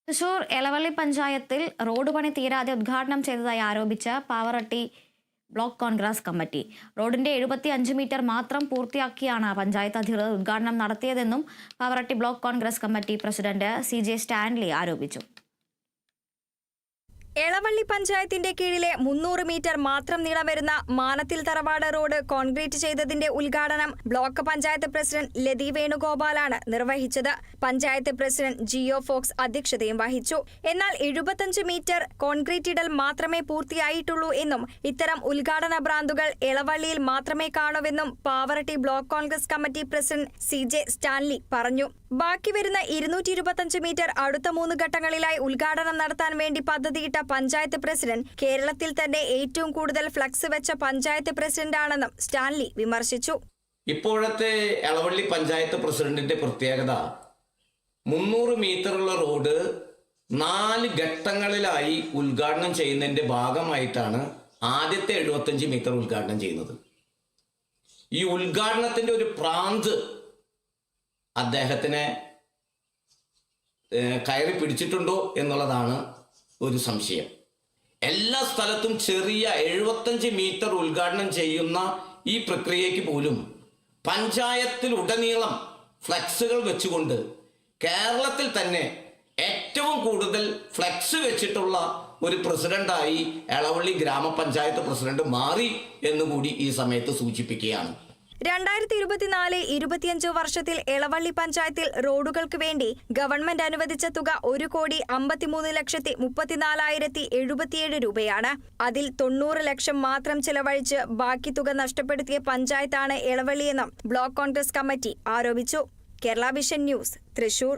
തൃശൂർ എളവള്ളി പഞ്ചായത്തിൽ റോഡ് പണി തീരാതെ ഉദ്ഘാടനം ചെയ്തതായി ആരോപിച്ച പാവറട്ടി ബ്ലോക്ക് കോൺഗ്രസ് കമ്മിറ്റി. റോഡിന്റെ 75 മീറ്റർ മാത്രം പൂർത്തിയാക്കിയാണ് പഞ്ചായത്ത് അധികൃതർ ഉദ്ഘാടനം നടത്തിയതെന്നും Pavaratty block Congress committee president CJ Stanley ആരോപിച്ചു. എളവള്ളി പഞ്ചായത്തിന്റെ കീഴിലെ 300 മീറ്റർ മാത്രം നീളം വരുന്ന മാനത്തിൽ തറവാട് റോഡ് കോൺക്രീറ്റ് ചെയ്തതിന്റെ ഉദ്ഘാടനം ബ്ലോക്ക് പഞ്ചായത്ത് പ്രസിഡന്റ് ലതി വേണുഗോപാലാണ് നിർവഹിച്ചത്. പഞ്ചായത്ത് പ്രസിഡന്റ് ജിയോ ഫോക്സ് അധ്യക്ഷതയും വഹിച്ചു. എന്നാൽ 75 മീറ്റർ കോൺക്രീറ്റ് ഇടൽ മാത്രമേ പൂർത്തിയായിട്ടുള്ളൂ എന്നും ഇത്തരം ഉദ്ഘാടന ഭ്രാന്തുകൾ എളവള്ളിയിൽ മാത്രമേ കാണൂവെന്നും Pavaratty block Congress committee president CJ Stanley പറഞ്ഞു. ബാക്കി വരുന്ന 225 മീറ്റർ അടുത്ത 3 ഘട്ടങ്ങളിലായി ഉദ്ഘാടനം നടത്താൻ വേണ്ടി പദ്ധതിയിട്ട പഞ്ചായത്ത് പ്രസിഡന്റ് കേരളത്തിൽ തന്നെ ഏറ്റവും കൂടുതൽ ഫ്ലക്സ് വെച്ച പഞ്ചായത്ത് പ്രസിഡന്റാണെന്നും സ്റ്റാൻലി വിമർശിച്ചു. ഇപ്പോഴത്തെ എളവള്ളി പഞ്ചായത്ത് പ്രസിഡന്റിന്റെ പ്രത്യേകത 300 മീറ്ററുള്ള റോഡ് 4 ഘട്ടങ്ങളിലായി ഉദ്ഘാടനം ചെയ്യുന്നതിന്റെ ഭാഗമായിട്ടാണ് ആദ്യത്തെ 75 മീറ്റർ ഉദ്ഘാടനം ചെയ്യുന്നത്. ഈ ഉദ്ഘാടനത്തിന്റെ ഒരു പ്രാന്ത് അദ്ദേഹത്തിനെ കയറി പിടിച്ചിട്ടുണ്ടോ എന്നുള്ളതാണ് ഒരു സംശയം. എല്ലാ സ്ഥലത്തും ചെറിയ 75 മീറ്റർ ഉദ്ഘാടനം ചെയ്യുന്ന ഈ പ്രക്രിയയ്ക്ക് പോലും പഞ്ചായത്തിൽ ഉടനീളം ഫ്ലെക്സുകൾ വെച്ചുകൊണ്ട് കേരളത്തിൽ തന്നെ ഏറ്റവും കൂടുതൽ ഫ്ലെക്സ് വെച്ചിട്ടുള്ള ഒരു പ്രസിഡന്റായി എളവള്ളി ഗ്രാമപഞ്ചായത്ത് പ്രസിഡന്റ് മാറി എന്നുകൂടി ഈ സമയത്ത് സൂചിപ്പിക്കുകയാണ്. 2024-25 വർഷത്തിൽ എളവള്ളി പഞ്ചായത്തിൽ റോഡുകൾക്ക് വേണ്ടി ഗവൺമെന്റ് അനുവദിച്ച തുക 1,53,34,077 രൂപയാണ്. അതിൽ 90 ലക്ഷം മാത്രം ചെലവഴിച്ച് ബാക്കി തുക നഷ്ടപ്പെടുത്തിയ പഞ്ചായത്താണ് എളവള്ളിയെന്നും ബ്ലോക്ക് കോൺഗ്രസ് കമ്മിറ്റി ആരോപിച്ചു. Kerala vision news, Thrissur.